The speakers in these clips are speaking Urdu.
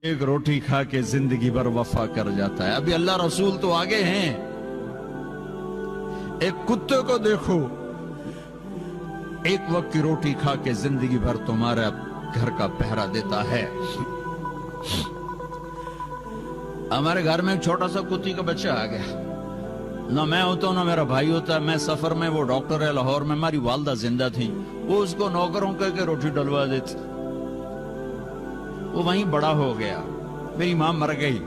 ایک روٹی کھا کے زندگی بھر وفا کر جاتا ہے. ابھی اللہ رسول تو آگے ہیں. ایک کتے کو دیکھو، ایک وقت کی روٹی کھا کے زندگی بھر تمہارا گھر کا پہرا دیتا ہے. ہمارے گھر میں ایک چھوٹا سا کتی کا بچہ آ گیا. نہ میں ہوتا ہوں نہ میرا بھائی ہوتا ہے. میں سفر میں، وہ ڈاکٹر ہے لاہور میں، ہماری والدہ زندہ تھی، وہ اس کو نوکروں کہہ کے روٹی ڈلوا دیتی. وہ وہیں بڑا ہو گیا. میری ماں مر گئی،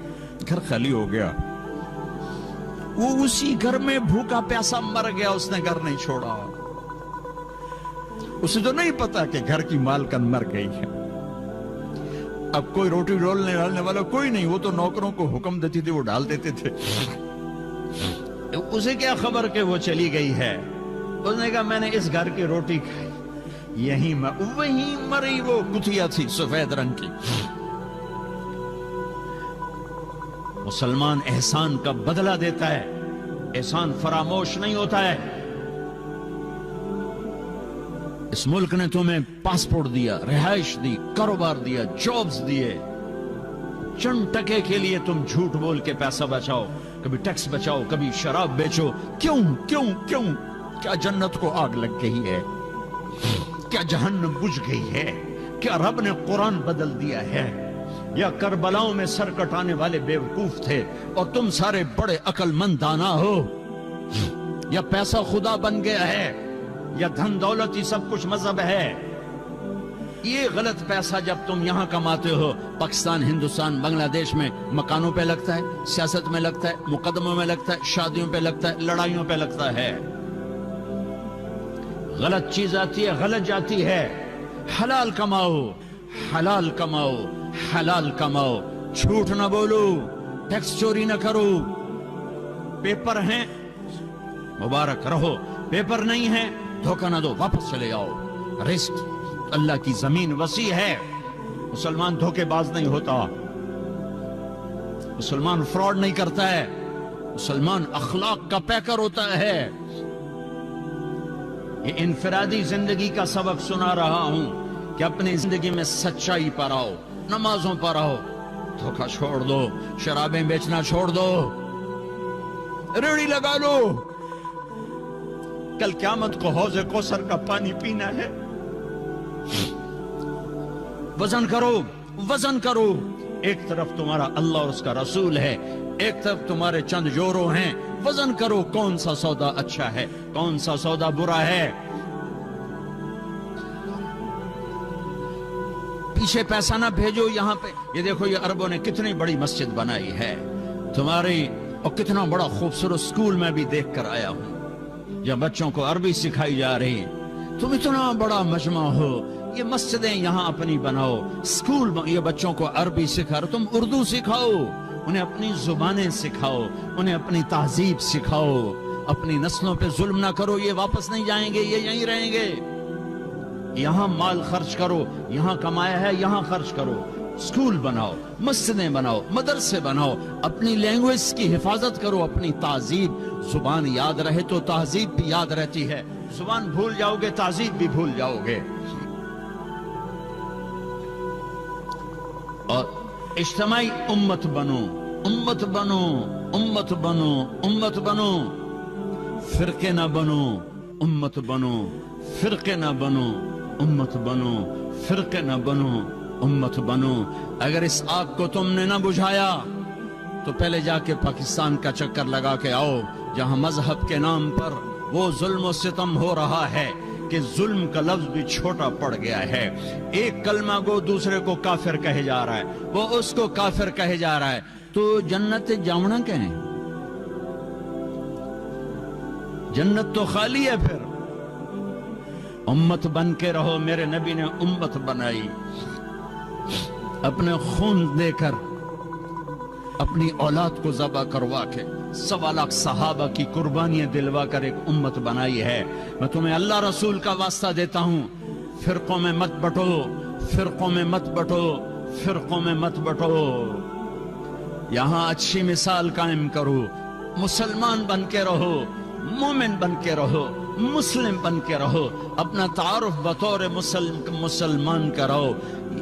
گھر خالی ہو گیا. وہ اسی گھر میں بھوکا پیاسا مر گیا. اس نے گھر نہیں چھوڑا. اسے تو نہیں پتا کہ گھر کی مالکن مر گئی ہے. اب کوئی روٹی ڈالنے والا کوئی نہیں. وہ تو نوکروں کو حکم دیتی تھی، وہ ڈال دیتے تھے. اسے کیا خبر کہ وہ چلی گئی ہے. اس نے کہا میں نے اس گھر کی روٹی کھائی، یہیں وہیں مری. وہ کتیا تھی سفید رنگ کی. مسلمان احسان کا بدلہ دیتا ہے، احسان فراموش نہیں ہوتا ہے. اس ملک نے تمہیں پاسپورٹ دیا، رہائش دی، کاروبار دیا، جابز دیے. چند ٹکے کے لیے تم جھوٹ بول کے پیسہ بچاؤ، کبھی ٹیکس بچاؤ، کبھی شراب بیچو. کیوں کیوں کیوں؟ کیا جنت کو آگ لگ گئی ہے؟ کیا جہنم بجھ گئی ہے؟ کیا رب نے قرآن بدل دیا ہے؟ یا کربلاؤں میں سر کٹانے والے بیوقوف تھے اور تم سارے بڑے عقل مند دانا ہو؟ یا پیسہ خدا بن گیا ہے؟ یا دھن دولت ہی سب کچھ مذہب ہے؟ یہ غلط پیسہ جب تم یہاں کماتے ہو، پاکستان، ہندوستان، بنگلہ دیش میں مکانوں پہ لگتا ہے، سیاست میں لگتا ہے، مقدموں میں لگتا ہے، شادیوں پہ لگتا ہے، لڑائیوں پہ لگتا ہے. غلط چیز آتی ہے، غلط جاتی ہے. حلال کماؤ، حلال کماؤ، حلال کماؤ. جھوٹ نہ بولو، ٹیکس چوری نہ کرو. پیپر ہیں مبارک رہو، پیپر نہیں ہے دھوکہ نہ دو، واپس چلے جاؤ. رسک اللہ کی زمین وسیع ہے. مسلمان دھوکے باز نہیں ہوتا، مسلمان فراڈ نہیں کرتا ہے، مسلمان اخلاق کا پیکر ہوتا ہے. یہ انفرادی زندگی کا سبق سنا رہا ہوں کہ اپنی زندگی میں سچائی پر آؤ، نمازوں پر آؤ. دھوکہ چھوڑ دو، شرابیں بیچنا چھوڑ دو، ریڑھی لگا لو. کل قیامت کو حوض کوثر کا پانی پینا ہے. وزن کرو، وزن کرو. ایک طرف تمہارا اللہ اور اس کا رسول ہے، ایک طرف تمہارے چند جورو ہیں. وزن کرو کون سا سودا اچھا ہے، کون سا سودا برا ہے. پیچھے پیسہ نہ بھیجو یہاں پہ. یہ دیکھو یہ عربوں نے کتنی بڑی مسجد بنائی ہے تمہاری، اور کتنا بڑا خوبصورت سکول میں بھی دیکھ کر آیا ہوں جہاں بچوں کو عربی سکھائی جا رہی. تم اتنا بڑا مجمع ہو، یہ مسجدیں یہاں اپنی بناؤ، سکول یہ بچوں کو عربی سکھا رہے. تم اردو سکھاؤ، انہیں اپنی زبانیں سکھاؤ، انہیں اپنی تہذیب سکھاؤ. اپنی نسلوں پہ ظلم نہ کرو، یہ واپس نہیں جائیں گے، یہ یہیں رہیں گے. یہاں مال خرچ کرو، یہاں کمایا ہے یہاں خرچ کرو. سکول بناؤ، مسجدیں بناؤ، مدرسے بناؤ. اپنی لینگویج کی حفاظت کرو، اپنی تہذیب. زبان یاد رہے تو تہذیب بھی یاد رہتی ہے. زبان بھول جاؤ گے تہذیب بھی بھول جاؤ گے. اور اجتماعی امت بنو، امت بنو، امت بنو، امت بنو. فرقے نہ بنو، امت بنو. فرقے نہ بنو، امت بنو. فرقے نہ بنو، امت بنو. اگر اس آگ کو تم نے نہ بجھایا تو پہلے جا کے پاکستان کا چکر لگا کے آؤ، جہاں مذہب کے نام پر وہ ظلم و ستم ہو رہا ہے کہ ظلم کا لفظ بھی چھوٹا پڑ گیا ہے. ایک کلمہ کو دوسرے کو کافر کہے جا رہا ہے، وہ اس کو کافر کہے جا رہا ہے. تو جنت جاؤنا کہیں؟ جنت تو خالی ہے. پھر امت بن کے رہو. میرے نبی نے امت بنائی، اپنے خون دے کر، اپنی اولاد کو ذبح کروا کے، 1.25 لاکھ صحابہ کی قربانیاں دلوا کر ایک امت بنائی ہے. میں تمہیں اللہ رسول کا واسطہ دیتا ہوں، فرقوں میں مت بٹو، فرقوں میں مت بٹو، فرقوں میں مت بٹو. یہاں اچھی مثال قائم کرو. مسلمان بن کے رہو، مومن بن کے رہو، مسلم بن کے رہو. اپنا تعارف بطور مسلمان کراؤ.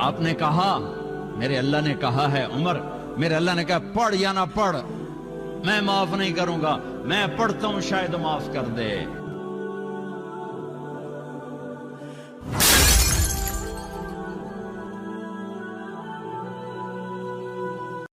آپ نے کہا میرے اللہ نے کہا ہے عمر، میرے اللہ نے کہا پڑھ یا نہ پڑھ میں معاف نہیں کروں گا، میں پڑھتا ہوں شاید معاف کر دے۔